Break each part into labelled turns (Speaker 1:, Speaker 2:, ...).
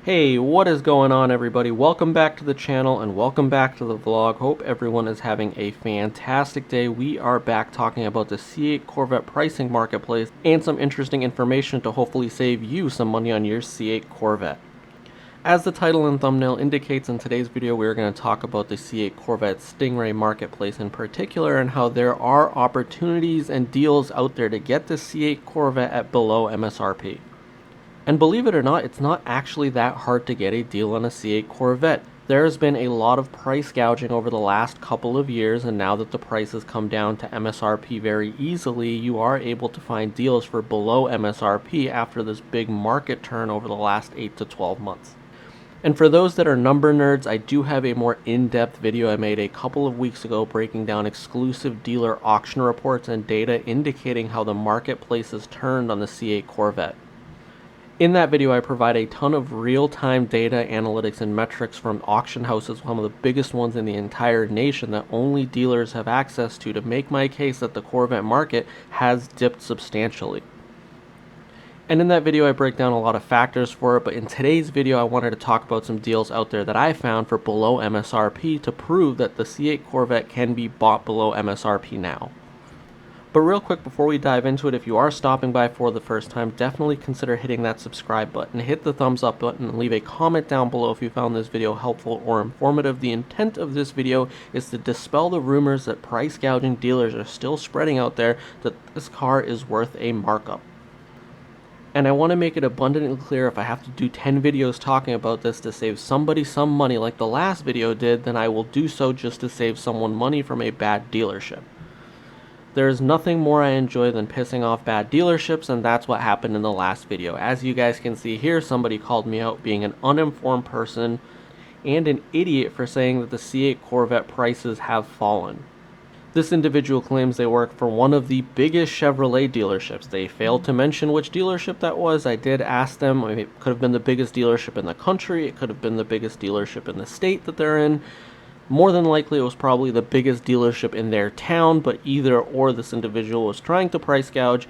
Speaker 1: Hey, what is going on, everybody? Welcome back to the channel and welcome back to the vlog. Hope everyone is having a fantastic day. We are back talking about the C8 Corvette pricing marketplace and some interesting information to hopefully save you some money on your C8 Corvette. As the title and thumbnail indicates, in today's video we are going to talk about the C8 Corvette Stingray marketplace in particular and how there are opportunities and deals out there to get the C8 Corvette at below MSRP. And believe it or not, it's not actually that hard to get a deal on a C8 Corvette. There has been a lot of price gouging over the last couple of years, and now that the prices come down to MSRP very easily, you are able to find deals for below MSRP after this big market turn over the last 8 to 12 months. And for those that are number nerds, I do have a more in-depth video I made a couple of weeks ago breaking down exclusive dealer auction reports and data indicating how the marketplace has turned on the C8 Corvette. In that video, I provide a ton of real-time data, analytics, and metrics from auction houses, one of the biggest ones in the entire nation that only dealers have access to make my case that the Corvette market has dipped substantially. And in that video, I break down a lot of factors for it, but in today's video, I wanted to talk about some deals out there that I found for below MSRP to prove that the C8 Corvette can be bought below MSRP now. But real quick before we dive into it, if you are stopping by for the first time, definitely consider hitting that subscribe button, hit the thumbs up button, and leave a comment down below if you found this video helpful or informative. The intent of this video is to dispel the rumors that price gouging dealers are still spreading out there that this car is worth a markup. And I want to make it abundantly clear, if I have to do 10 videos talking about this to save somebody some money like the last video did, then I will do so just to save someone money from a bad dealership. There is nothing more I enjoy than pissing off bad dealerships, and that's what happened in the last video. As you guys can see here, somebody called me out being an uninformed person and an idiot for saying that the C8 Corvette prices have fallen. This individual claims they work for one of the biggest Chevrolet dealerships. They failed to mention which dealership that was. I did ask them. It could have been the biggest dealership in the country. It could have been the biggest dealership in the state that they're in. More than likely, it was probably the biggest dealership in their town, but either or, this individual was trying to price gouge.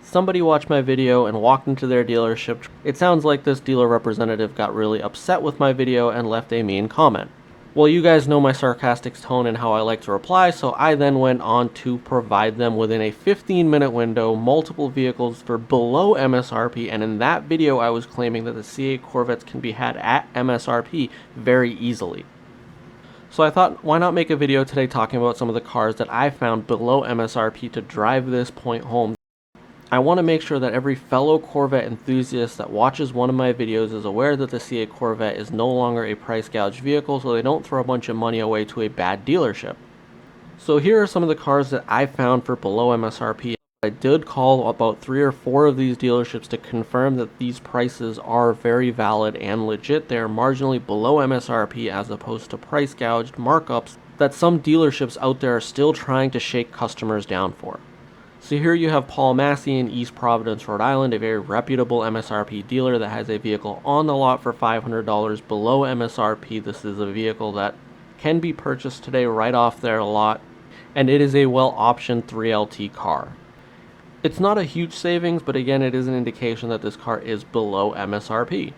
Speaker 1: Somebody watched my video and walked into their dealership. It sounds like this dealer representative got really upset with my video and left a mean comment. Well, you guys know my sarcastic tone and how I like to reply, so I then went on to provide them within a 15-minute window multiple vehicles for below MSRP, and in that video I was claiming that the C8 Corvettes can be had at MSRP very easily. So I thought, why not make a video today talking about some of the cars that I found below MSRP to drive this point home. I want to make sure that every fellow Corvette enthusiast that watches one of my videos is aware that the C8 Corvette is no longer a price gouge vehicle, so they don't throw a bunch of money away to a bad dealership. So here are some of the cars that I found for below MSRP. I did call about 3 or 4 of these dealerships to confirm that these prices are very valid and legit. They are marginally below MSRP as opposed to price gouged markups that some dealerships out there are still trying to shake customers down for. So here you have Paul Massey in East Providence, Rhode Island, a very reputable MSRP dealer that has a vehicle on the lot for $500 below MSRP. This is a vehicle that can be purchased today right off their lot, and it is a well-optioned 3LT car. It's not a huge savings, but again, it is an indication that this car is below MSRP.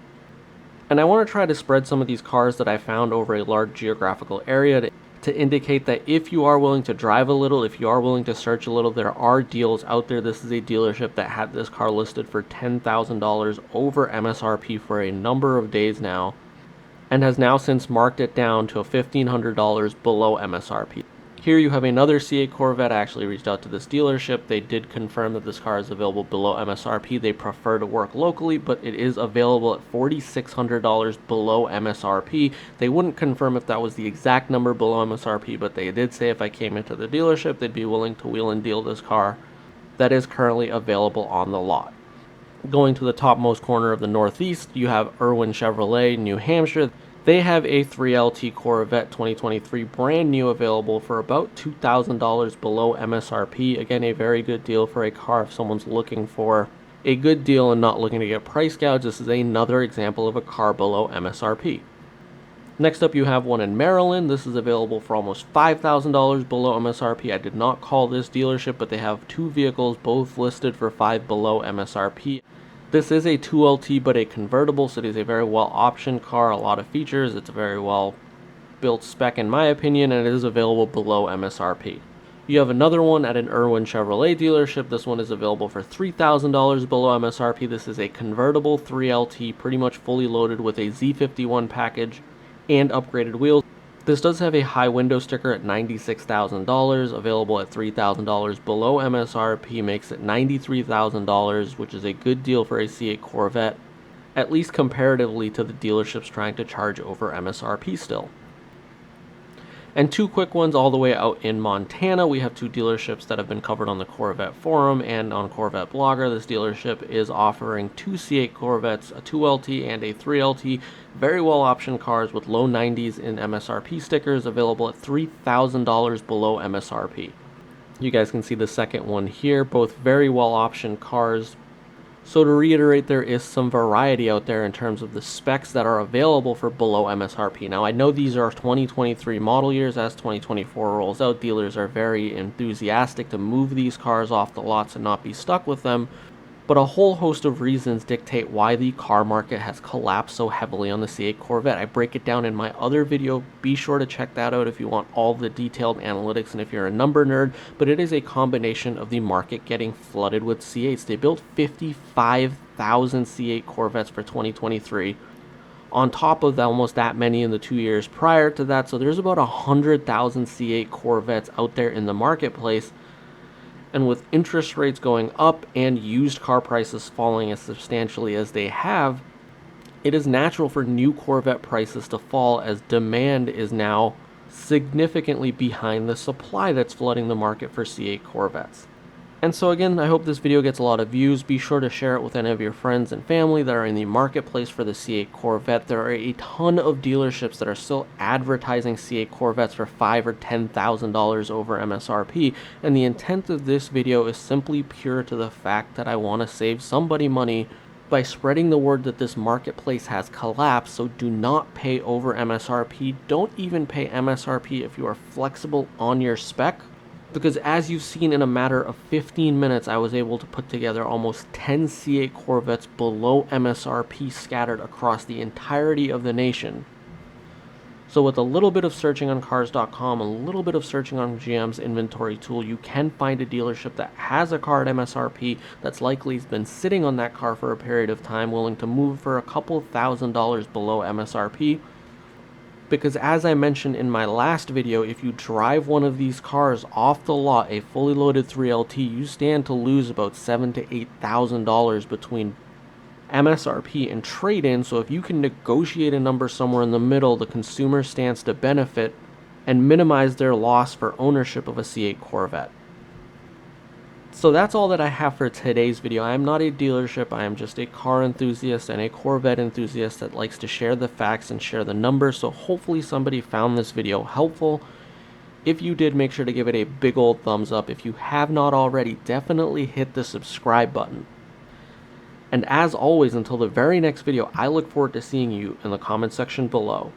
Speaker 1: And I want to try to spread some of these cars that I found over a large geographical area to indicate that if you are willing to drive a little, if you are willing to search a little, there are deals out there. This is a dealership that had this car listed for $10,000 over MSRP for a number of days now, and has now since marked it down to $1,500 below MSRP. Here you have another C8 Corvette. I actually reached out to this dealership. They did confirm that this car is available below MSRP. They prefer to work locally, but it is available at $4,600 below MSRP. They wouldn't confirm if that was the exact number below MSRP, but they did say if I came into the dealership, they'd be willing to wheel and deal this car that is currently available on the lot. Going to the topmost corner of the Northeast, you have Irwin Chevrolet, New Hampshire. They have a 3LT Corvette 2023 brand new available for about $2,000 below MSRP. Again, a very good deal for a car if someone's looking for a good deal and not looking to get price gouged. This is another example of a car below MSRP. Next up, you have one in Maryland. This is available for almost $5,000 below MSRP. I did not call this dealership, but they have 2 vehicles, both listed for $5,000 below MSRP. This is a 2LT but a convertible, so it is a very well optioned car, a lot of features. It's a very well built spec in my opinion, and it is available below MSRP. You have another one at an Irwin Chevrolet dealership. This one is available for $3,000 below MSRP. This is a convertible 3LT, pretty much fully loaded with a Z51 package and upgraded wheels. This does have a high window sticker at $96,000, available at $3,000 below MSRP, makes it $93,000, which is a good deal for a C8 Corvette, at least comparatively to the dealerships trying to charge over MSRP still. And two quick ones all the way out in Montana. We have two dealerships that have been covered on the Corvette forum and on Corvette Blogger. This dealership is offering two C8 Corvettes, a 2LT and a 3LT, very well optioned cars with low 90s in MSRP stickers, available at $3,000 below MSRP. You guys can see the second one here, both very well optioned cars. So to reiterate, there is some variety out there in terms of the specs that are available for below MSRP. Now, I know these are 2023 model years. As 2024 rolls out, dealers are very enthusiastic to move these cars off the lots and not be stuck with them. But a whole host of reasons dictate why the car market has collapsed so heavily on the C8 Corvette. I break it down in my other video. Be sure to check that out if you want all the detailed analytics and if you're a number nerd. But it is a combination of the market getting flooded with C8s. They built 55,000 C8 Corvettes for 2023. On top of almost that many in the 2 years prior to that. So there's about 100,000 C8 Corvettes out there in the marketplace. And with interest rates going up and used car prices falling as substantially as they have, it is natural for new Corvette prices to fall as demand is now significantly behind the supply that's flooding the market for C8 Corvettes. And so again, I hope this video gets a lot of views. Be sure to share it with any of your friends and family that are in the marketplace for the C8 Corvette. There are a ton of dealerships that are still advertising C8 Corvettes for $5,000 or $10,000 over MSRP. And the intent of this video is simply pure to the fact that I want to save somebody money by spreading the word that this marketplace has collapsed. So do not pay over MSRP. Don't even pay MSRP if you are flexible on your spec. Because as you've seen, in a matter of 15 minutes, I was able to put together almost 10 C8 Corvettes below MSRP scattered across the entirety of the nation. So with a little bit of searching on cars.com, a little bit of searching on GM's inventory tool, you can find a dealership that has a car at MSRP that's likely been sitting on that car for a period of time, willing to move for a couple $1,000s below MSRP. Because as I mentioned in my last video, if you drive one of these cars off the lot, a fully loaded 3LT, you stand to lose about $7,000 to $8,000 between MSRP and trade-in. So if you can negotiate a number somewhere in the middle, the consumer stands to benefit and minimize their loss for ownership of a C8 Corvette. So that's all that I have for today's video. I am not a dealership, I am just a car enthusiast and a Corvette enthusiast that likes to share the facts and share the numbers, so hopefully somebody found this video helpful. If you did, make sure to give it a big old thumbs up. If you have not already, definitely hit the subscribe button. And as always, until the very next video, I look forward to seeing you in the comment section below.